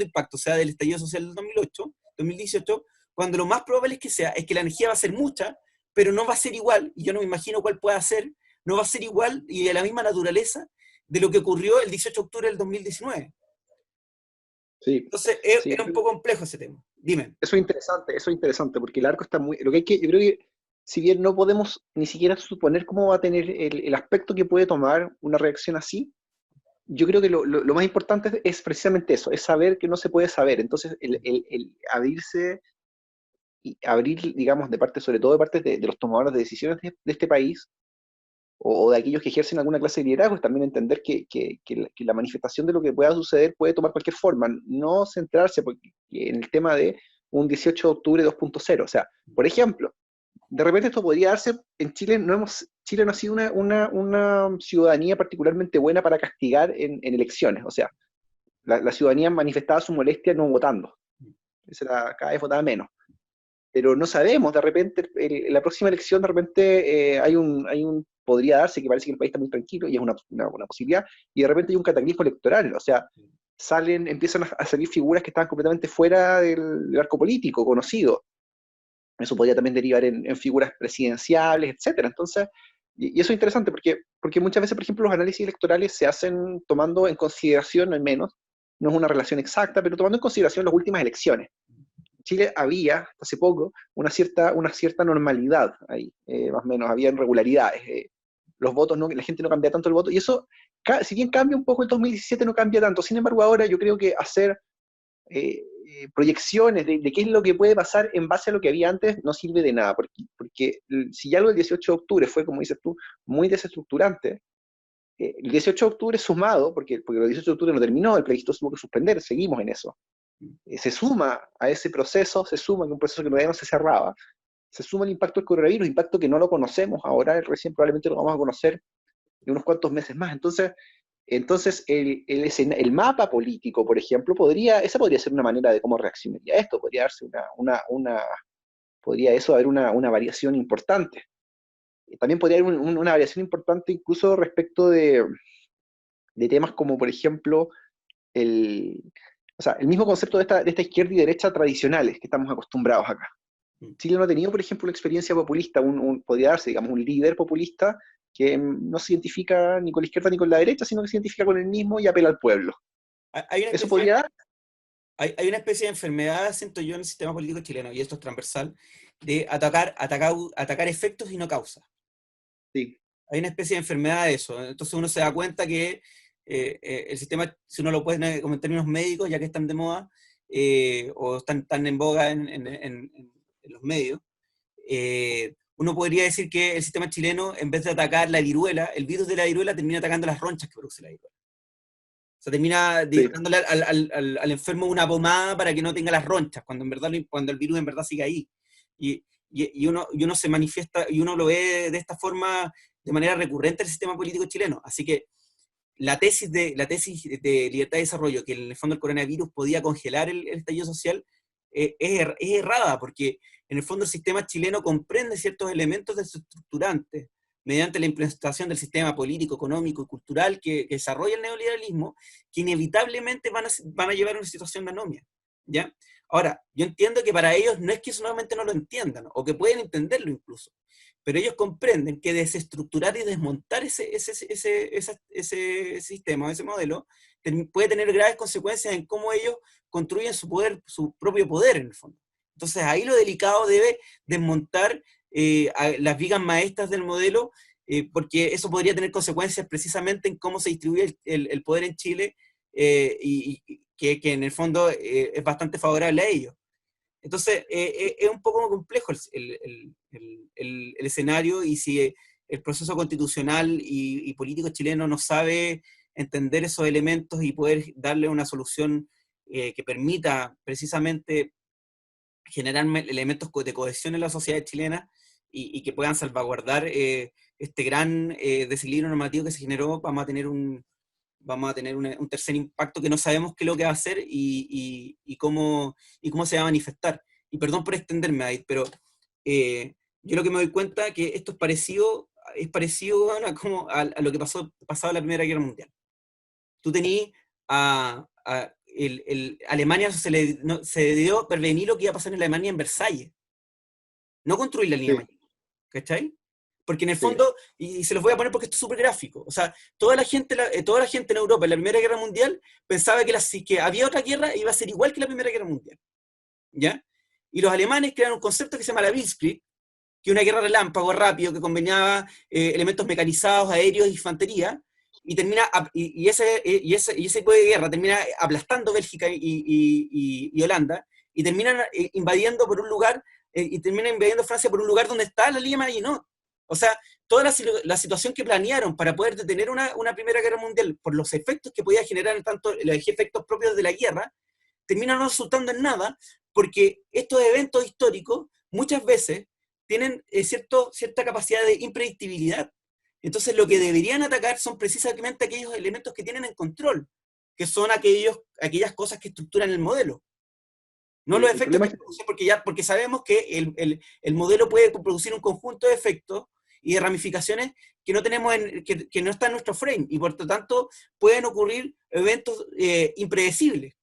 impacto, o sea, del estallido social del 2018, cuando lo más probable es que la energía va a ser mucha, pero no va a ser igual, y yo no me imagino cuál pueda ser, no va a ser igual y de la misma naturaleza de lo que ocurrió el 18 de octubre del 2019. Sí, Entonces, sí, es un poco complejo ese tema. Dime. eso es interesante, porque el arco está muy, lo que hay que, yo creo que si bien no podemos ni siquiera suponer cómo va a tener el aspecto que puede tomar una reacción así, yo creo que lo más importante es precisamente eso, es saber que no se puede saber. Entonces, el abrirse y abrir, digamos, de parte, sobre todo de parte de los tomadores de decisiones de este país, o de aquellos que ejercen alguna clase de liderazgo, es también entender que la manifestación de lo que pueda suceder puede tomar cualquier forma, no centrarse en el tema de un 18 de octubre 2.0. O sea, por ejemplo, de repente esto podría darse, en Chile Chile no ha sido una ciudadanía particularmente buena para castigar en elecciones. O sea, la ciudadanía manifestaba su molestia no votando. Cada vez votaba menos. Pero no sabemos, de repente, la próxima elección, de repente podría darse que parece que el país está muy tranquilo y es una posibilidad, y de repente hay un cataclismo electoral. O sea, empiezan a salir figuras que estaban completamente fuera del arco político conocido. Eso podría también derivar en figuras presidenciales, etcétera. Entonces, y eso es interesante porque muchas veces, por ejemplo, los análisis electorales se hacen tomando en consideración, al menos, no es una relación exacta, pero tomando en consideración las últimas elecciones. En Chile había, hasta hace poco, una cierta normalidad ahí, más o menos, había irregularidades. Los votos, la gente no cambia tanto el voto, y eso, si bien cambia un poco el 2017, no cambia tanto. Sin embargo, ahora yo creo que hacer proyecciones de qué es lo que puede pasar en base a lo que había antes no sirve de nada, porque si ya lo del 18 de octubre fue, como dices tú, muy desestructurante, el 18 de octubre sumado, porque el 18 de octubre no terminó, el plebiscito se tuvo que suspender, seguimos en eso. Se suma a ese proceso, se suma que un proceso que todavía no se cerraba, se suma el impacto del coronavirus, impacto que no lo conocemos ahora, recién probablemente lo vamos a conocer en unos cuantos meses más. Entonces el mapa político, por ejemplo, esa podría ser una manera de cómo reaccionaría a esto, podría darse podría eso haber una variación importante. También podría haber una variación importante incluso respecto de temas como, por ejemplo, el, o sea, el mismo concepto de esta izquierda y derecha tradicionales que estamos acostumbrados acá. Chile no ha tenido, por ejemplo, una experiencia populista, podría darse, digamos, un líder populista que no se identifica ni con la izquierda ni con la derecha, sino que se identifica con el mismo y apela al pueblo. Hay una Eso especie, podría dar, hay una especie de enfermedad, siento yo, en el sistema político chileno, y esto es transversal, de atacar efectos y no causas. sí, Hay una especie de enfermedad de eso. Entonces uno se da cuenta que el sistema, si uno lo puede como en términos médicos, ya que están de moda, o están tan en boga en los medios, uno podría decir que el sistema chileno, en vez de atacar la viruela, el virus de la viruela termina atacando las ronchas que produce la viruela. O sea, termina sí, dándole al enfermo una pomada para que no tenga las ronchas, cuando, en verdad, cuando el virus en verdad sigue ahí. Y uno se manifiesta, y uno lo ve de esta forma de manera recurrente en el sistema político chileno. Así que la tesis de libertad de desarrollo, que en el fondo el coronavirus podía congelar el estallido social, es errada, porque en el fondo el sistema chileno comprende ciertos elementos desestructurantes mediante la implementación del sistema político, económico y cultural que desarrolla el neoliberalismo, que inevitablemente van a llevar a una situación de anomia. ¿Ya? Ahora, yo entiendo que para ellos no es que solamente no lo entiendan, o que pueden entenderlo incluso, pero ellos comprenden que desestructurar y desmontar ese sistema, ese modelo, puede tener graves consecuencias en cómo ellos construyen su poder, su propio poder en el fondo. Entonces ahí lo delicado debe desmontar las vigas maestras del modelo, porque eso podría tener consecuencias precisamente en cómo se distribuye el poder en Chile, y que en el fondo es bastante favorable a ellos. Entonces, es un poco complejo el escenario, y si el proceso constitucional y político chileno no sabe entender esos elementos y poder darle una solución que permita precisamente generar elementos de cohesión en la sociedad chilena, y que puedan salvaguardar este gran desequilibrio normativo que se generó, vamos a tener un tercer impacto que no sabemos qué es lo que va a hacer, y cómo se va a manifestar. Y perdón por extenderme ahí, pero yo lo que me doy cuenta es que esto es parecido bueno, a lo que pasaba en la Primera Guerra Mundial. Tú tenías Alemania se dio prevenir lo que iba a pasar en Alemania en Versalles, no construir la línea sí, mayor. ¿cachai? Porque en el Sí. fondo, y se los voy a poner porque esto es súper gráfico, o sea, toda la gente en Europa en la Primera Guerra Mundial pensaba que si que había otra guerra iba a ser igual que la Primera Guerra Mundial, ¿ya? Y los alemanes crearon un concepto que se llama la Blitzkrieg, que es una guerra relámpago rápido que combinaba elementos mecanizados, aéreos y infantería, y ese tipo de guerra termina aplastando Bélgica y Holanda, y terminan invadiendo por un lugar, y terminan invadiendo Francia por un lugar donde está la línea Maginot. O sea, toda la situación que planearon para poder detener una Primera Guerra Mundial por los efectos que podía generar, tanto los efectos propios de la guerra, terminan no resultando en nada, porque estos eventos históricos muchas veces tienen cierta capacidad de impredictibilidad. Entonces lo que deberían atacar son precisamente aquellos elementos que tienen en control, que son aquellas cosas que estructuran el modelo. No los El efectos problema que es que, producen, porque sabemos que el modelo puede producir un conjunto de efectos y de ramificaciones que no tenemos que no están en nuestro frame, y por lo tanto pueden ocurrir eventos impredecibles.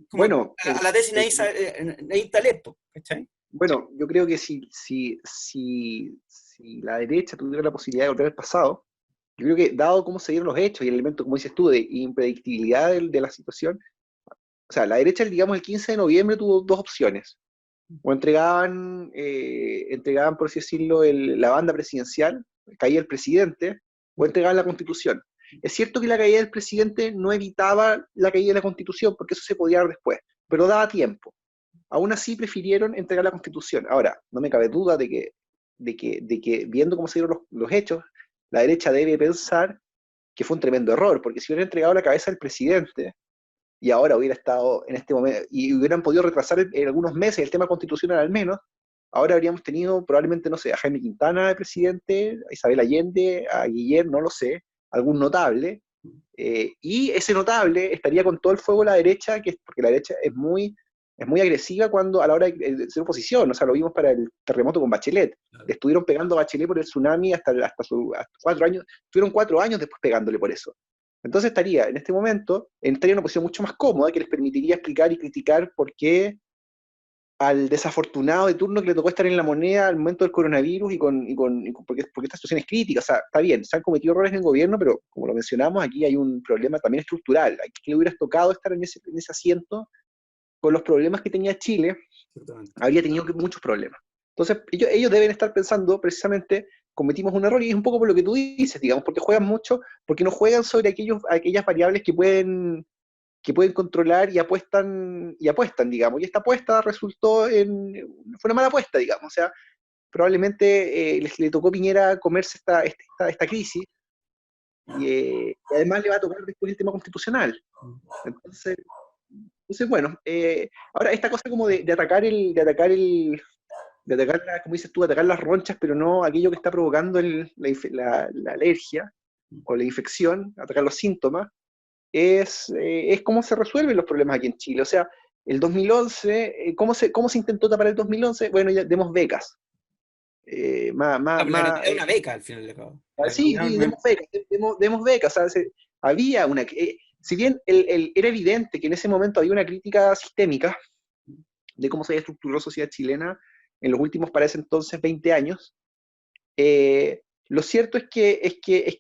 Como bueno, a la tesis Naim Taleb, ¿cachai? bueno, yo creo que si la derecha tuviera la posibilidad de volver al pasado, yo creo que dado cómo se dieron los hechos y el elemento, como dices tú, de impredictibilidad de la situación, o sea, la derecha, digamos, el 15 de noviembre tuvo dos opciones. O entregaban, por así decirlo, la banda presidencial, caía el presidente, o entregaban la constitución. Es cierto que la caída del presidente no evitaba la caída de la constitución, porque eso se podía dar después, pero daba tiempo. Aún así prefirieron entregar la constitución. Ahora, no me cabe duda de que viendo cómo se dieron los hechos, la derecha debe pensar que fue un tremendo error, porque si hubieran entregado la cabeza del presidente, y ahora hubiera estado en este momento, y hubieran podido retrasar en algunos meses el tema constitucional al menos, ahora habríamos tenido probablemente, no sé, a Jaime Quintana de presidente, a Isabel Allende, a Guillermo, no lo sé, algún notable, y ese notable estaría con todo el fuego a la derecha, porque la derecha es muy agresiva cuando a la hora de ser oposición, o sea, lo vimos para el terremoto con Bachelet, le estuvieron pegando a Bachelet por el tsunami hasta 4 años, estuvieron 4 años después pegándole por eso. Entonces estaría, en este momento, entraría en una posición mucho más cómoda que les permitiría explicar y criticar por qué al desafortunado de turno que le tocó estar en la moneda al momento del coronavirus porque esta situación es crítica. O sea, está bien, se han cometido errores en el gobierno, pero como lo mencionamos, aquí hay un problema también estructural. ¿A quién le hubiera tocado estar en ese asiento con los problemas que tenía Chile? Habría tenido muchos problemas. Entonces, ellos deben estar pensando precisamente, cometimos un error, y es un poco por lo que tú dices, digamos, porque juegan mucho, porque no juegan sobre aquellas variables que pueden controlar y apuestan, digamos. Y esta apuesta fue una mala apuesta, digamos. O sea, probablemente le tocó a Piñera comerse esta crisis, y además le va a tocar después el tema constitucional. Entonces, bueno, ahora esta cosa como de atacar, como dices tú, atacar las ronchas, pero no aquello que está provocando la alergia o la infección, atacar los síntomas, es cómo se resuelven los problemas aquí en Chile. O sea, el 2011, ¿cómo se intentó tapar el 2011? Bueno, ya demos becas. La gratuidad es una beca al final de cabo. La Sí, gratuidad sí, no es- demos becas. O sea, había si bien era evidente que en ese momento había una crítica sistémica de cómo se había estructurado la sociedad chilena en los últimos, para ese entonces, 20 años, lo cierto y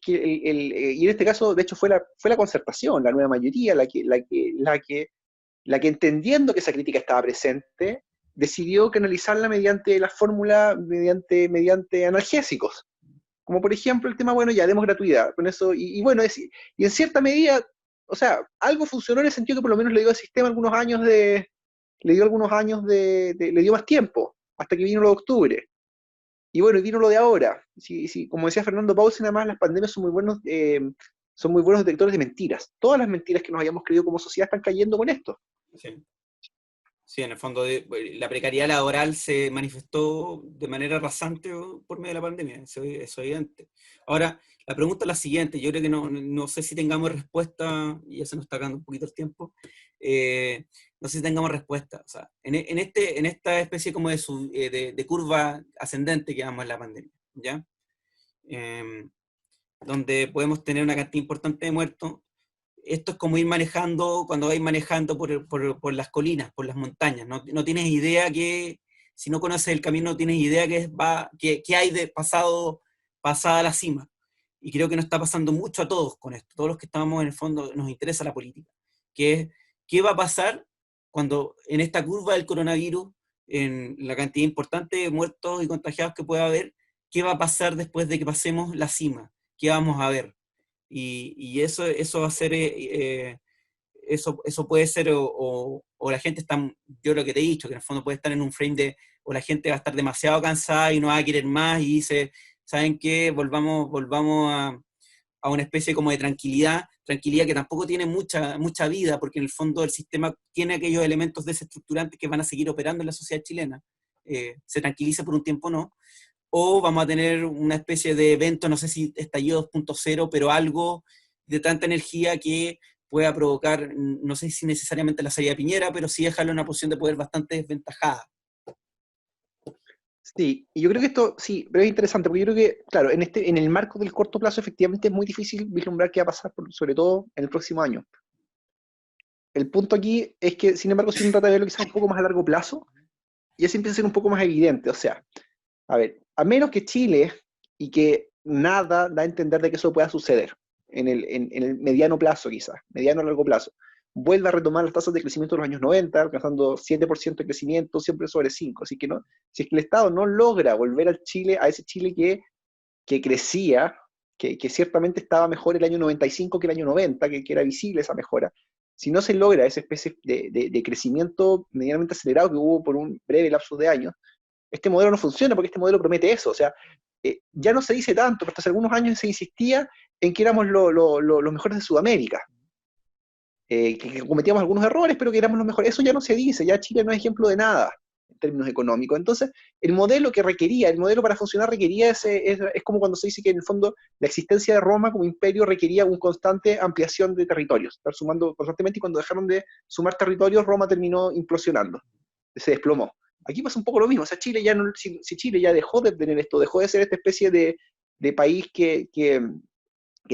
en este caso, de hecho, fue la concertación, la nueva mayoría, la que entendiendo que esa crítica estaba presente, decidió canalizarla mediante la fórmula, mediante analgésicos. Como por ejemplo el tema, bueno, ya demos gratuidad, con eso, y bueno, y en cierta medida, o sea, algo funcionó en el sentido que por lo menos le dio al sistema le dio más tiempo, hasta que vino lo de octubre. Y bueno, y vino lo de ahora. Como decía Fernando Pausi, nada más las pandemias son muy buenos detectores de mentiras. Todas las mentiras que nos hayamos creído como sociedad están cayendo con esto. Sí. Sí, en el fondo la precariedad laboral se manifestó de manera rasante por medio de la pandemia, eso es evidente. Ahora, la pregunta es la siguiente, yo creo que no sé si tengamos respuesta, y ya se nos está acabando un poquito el tiempo, no sé si tengamos respuesta. O sea, en esta especie como de curva ascendente que vamos en la pandemia, ¿ya? Donde podemos tener una cantidad importante de muertos. Esto es como ir manejando, cuando vais manejando por las colinas, por las montañas, no tienes idea que si no conoces el camino no tienes idea qué hay de pasada la cima. Y creo que nos está pasando mucho a todos con esto, todos los que estamos en el fondo nos interesa la política, que es qué va a pasar cuando en esta curva del coronavirus, en la cantidad importante de muertos y contagiados que pueda haber, qué va a pasar después de que pasemos la cima, qué vamos a ver. Y eso va a ser, eso puede ser, o la gente está, yo lo que te he dicho, que en el fondo puede estar en un frame o la gente va a estar demasiado cansada y no va a querer más y dice, ¿saben qué? Volvamos a una especie como de tranquilidad que tampoco tiene mucha vida, porque en el fondo el sistema tiene aquellos elementos desestructurantes que van a seguir operando en la sociedad chilena. Se tranquiliza por un tiempo, ¿no? O vamos a tener una especie de evento, no sé si estallido 2.0, pero algo de tanta energía que pueda provocar, no sé si necesariamente la salida de Piñera, pero sí dejarlo en una posición de poder bastante desventajada. Sí, y yo creo que esto, sí, pero es interesante, porque yo creo que, claro, en el marco del corto plazo, efectivamente es muy difícil vislumbrar qué va a pasar, sobre todo en el próximo año. El punto aquí es que, sin embargo, si uno trata de verlo quizás un poco más a largo plazo, ya se empieza a ser un poco más evidente. O sea, a ver, a menos que Chile, y que nada da a entender de que eso pueda suceder, en el mediano plazo quizás, mediano a largo plazo, vuelva a retomar las tasas de crecimiento de los años 90, alcanzando 7% de crecimiento, siempre sobre 5. Así que no, si es que el Estado no logra volver al Chile, a ese Chile que crecía, que ciertamente estaba mejor el año 95 que el año 90, que era visible esa mejora, si no se logra esa especie de crecimiento medianamente acelerado que hubo por un breve lapso de años, este modelo no funciona porque este modelo promete eso. O sea, ya no se dice tanto, pero hasta hace algunos años se insistía en que éramos los mejores de Sudamérica, que cometíamos algunos errores, pero que éramos los mejores. Eso ya no se dice, ya Chile no es ejemplo de nada en términos económicos. Entonces, el modelo para funcionar requería es como cuando se dice que en el fondo la existencia de Roma como imperio requería una constante ampliación de territorios, estar sumando constantemente, y cuando dejaron de sumar territorios, Roma terminó implosionando, se desplomó. Aquí pasa un poco lo mismo. O sea, Chile ya no, si Chile ya dejó de tener esto, dejó de ser esta especie de país que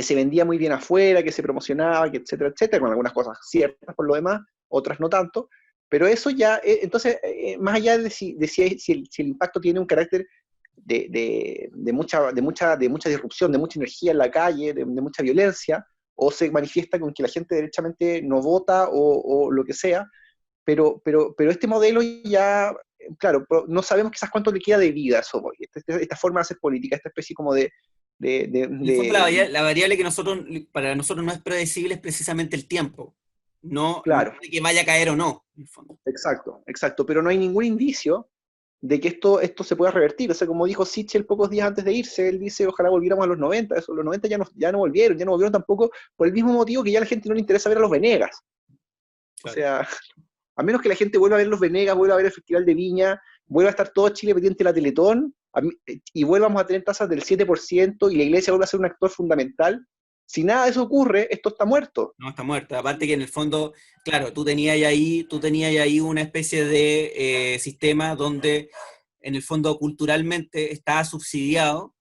se vendía muy bien afuera, que se promocionaba, que etcétera, etcétera, con algunas cosas ciertas por lo demás, otras no tanto, pero eso ya, entonces, más allá de si el impacto tiene un carácter de mucha disrupción, de mucha energía en la calle, de mucha violencia, o se manifiesta con que la gente derechamente no vota o lo que sea, pero este modelo ya, claro, no sabemos quizás cuánto le queda de vida a eso, esta forma de hacer política, esta especie como En el fondo la variable que para nosotros no es predecible es precisamente el tiempo, no claro, de que vaya a caer o no, en el fondo. exacto, exacto, pero no hay ningún indicio de que esto se pueda revertir. O sea, como dijo Sichel pocos días antes de irse, él dice, ojalá volviéramos a los 90, eso, los 90 ya no volvieron tampoco por el mismo motivo que ya a la gente no le interesa ver a los Venegas. O Claro. sea, a menos que la gente vuelva a ver los Venegas, vuelva a ver el Festival de Viña, vuelva a estar todo Chile pendiente de la Teletón, y vuelvamos a tener tasas del 7% y la iglesia vuelva a ser un actor fundamental. Si nada de eso ocurre, esto está muerto. No, está muerta. Aparte que en el fondo, claro, tú tenías ahí una especie de sistema donde en el fondo culturalmente estaba subsidiado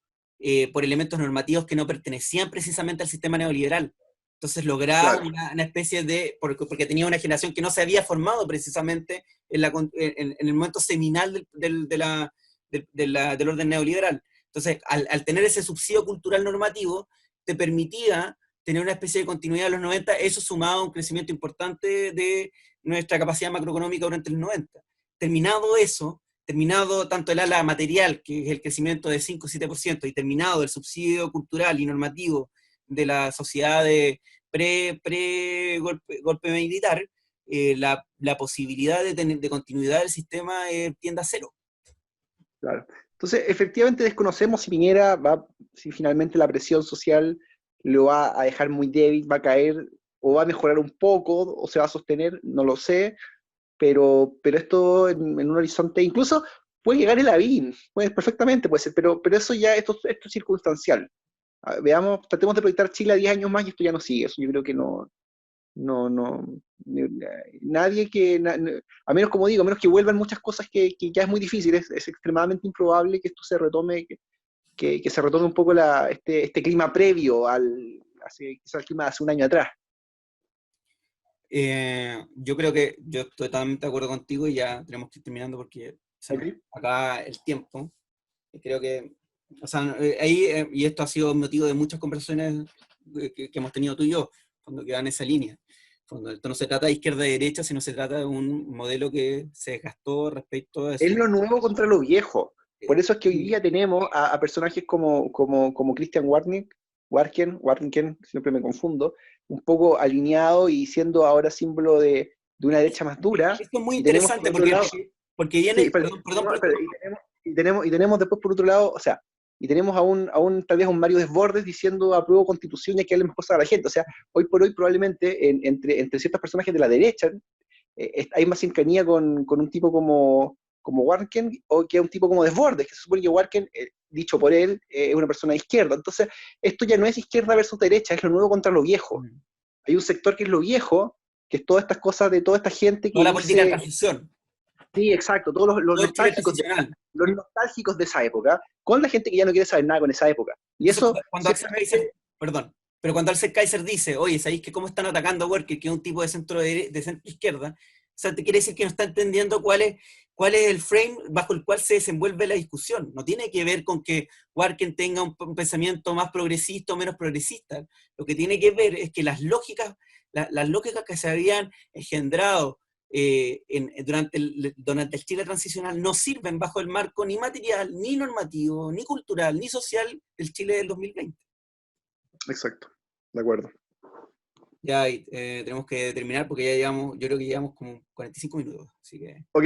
por elementos normativos que no pertenecían precisamente al sistema neoliberal. Entonces lograba Claro, una especie porque tenía una generación que no se había formado precisamente en el momento seminal del orden neoliberal. Entonces, al tener ese subsidio cultural normativo, te permitía tener una especie de continuidad de los 90, eso sumado a un crecimiento importante de nuestra capacidad macroeconómica durante los 90. Terminado eso, terminado tanto el ala material, que es el crecimiento de 5 o 7%, y terminado el subsidio cultural y normativo de la sociedad de golpe militar, la posibilidad de continuidad del sistema tiende a cero. claro. Entonces, efectivamente desconocemos si finalmente la presión social lo va a dejar muy débil, va a caer o va a mejorar un poco o se va a sostener, no lo sé, pero esto en un horizonte, incluso puede llegar el Lavín, perfectamente puede ser, pero eso ya, esto es circunstancial. Veamos, tratemos de proyectar Chile a 10 años más y esto ya no sigue, eso yo creo que no, nadie a menos, como digo, a menos que vuelvan muchas cosas que ya es muy difícil, es extremadamente improbable que esto se retome, que se retome un poco este clima previo quizás al clima de hace un año atrás. Yo creo que yo estoy totalmente de acuerdo contigo y ya tenemos que ir terminando porque se nos Ok. acaba el tiempo. Y creo que, o sea, y esto ha sido motivo de muchas conversaciones que hemos tenido tú y yo, cuando quedan en esa línea. Cuando esto no se trata de izquierda y derecha, sino se trata de un modelo que se desgastó respecto a Es su... lo nuevo contra lo viejo. Por eso es que hoy día tenemos a personajes como Christian Warnken, siempre me confundo, un poco alineado y siendo ahora símbolo de una derecha más dura. Esto es muy Y tenemos por interesante otro porque, lado, porque sí, viene, espérate, perdón por espérate, y tenemos después por otro lado, o sea, y tenemos tal vez a un Mario Desbordes diciendo apruebo constitución y hay que darle más cosas a la gente. O sea, hoy por hoy probablemente entre ciertos personajes de la derecha hay más cercanía con un tipo como Warken o que un tipo como Desbordes, que se supone que Warken, dicho por él, es una persona de izquierda. Entonces, esto ya no es izquierda versus derecha, es lo nuevo contra lo viejo. Hay un sector que es lo viejo, que es todas estas cosas de toda esta gente toda que la política de dice, transición, sí, exacto, todos todo el Chile transicional. los nostálgicos de esa época, con la gente que ya no quiere saber nada con esa época. Y Entonces, eso, cuando Axel ciertamente, Kaiser, perdón, pero cuando Axel Kaiser dice, oye, ¿sabéis que cómo están atacando a Werker, que es un tipo de de centro izquierda? O sea, te quiere decir que no está entendiendo cuál es el frame bajo el cual se desenvuelve la discusión. No tiene que ver con que Warken tenga un pensamiento más progresista o menos progresista. Lo que tiene que ver es que las lógicas que se habían engendrado durante el Chile transicional no sirven bajo el marco ni material, ni normativo, ni cultural, ni social del Chile del 2020. exacto, de acuerdo. Ya tenemos que terminar porque ya llevamos, yo creo que llevamos como 45 minutos. Así que, Ok,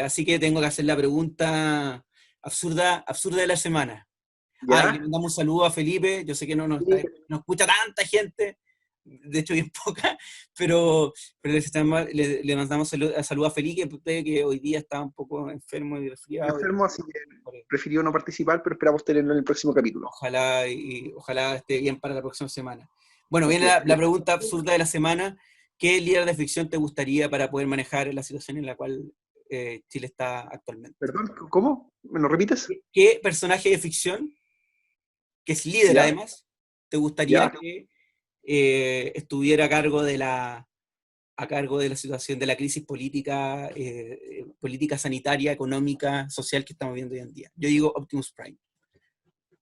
así que tengo que hacer la pregunta absurda de la semana. Ah, y le ya. mandamos un saludo a Felipe. Yo sé que Sí, no escucha tanta gente, de hecho bien poca, pero le mandamos saludo a Felipe, que hoy día está un poco enfermo y resfriado. enfermo, así que prefirió no participar, pero esperamos tenerlo en el próximo capítulo. Ojalá esté bien para la próxima semana. Bueno, Así viene es. la pregunta absurda de la semana. ¿Qué líder de ficción te gustaría para poder manejar la situación en la cual Chile está actualmente? Perdón, ¿cómo? ¿Me lo repites? ¿Qué personaje de ficción, que es líder ¿Ya? además, te gustaría ¿Ya? que estuviera a cargo de la situación de la crisis política, política sanitaria, económica, social que estamos viendo hoy en día? Yo digo Optimus Prime.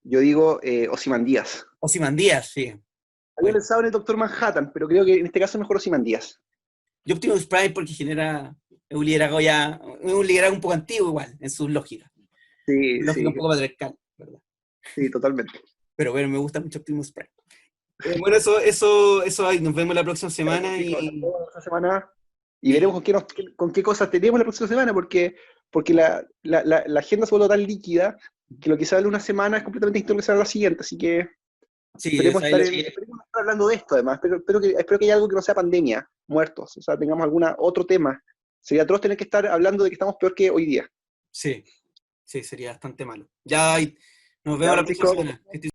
Yo digo Ozymandias. Ozymandias, sí. Había Bueno, pensado en el Doctor Manhattan, pero creo que en este caso es mejor Ozymandias. yo Optimus Prime porque genera un liderazgo un poco antiguo igual, en sus lógicas. Sí, Lógica sí, un poco patriarcal, ¿verdad? sí, totalmente. Pero bueno, me gusta mucho Optimus Prime. Bueno, eso hay. Nos vemos la próxima Ya, pues, semana chicos, nos y, vemos esta semana y veremos y con qué cosas tenemos la próxima semana, porque la agenda se vuelve tan líquida que lo que sale una semana es completamente distinto a lo que sale la siguiente, así que sí, o sea, esperemos estar hablando de esto además, espero que haya algo que no sea pandemia, muertos, o sea, tengamos algún otro tema. Sería atroz tener que estar hablando de que estamos peor que hoy día. sí, sí, sería bastante malo. Ya, nos vemos Ya, la próxima Francisco. semana. Que estés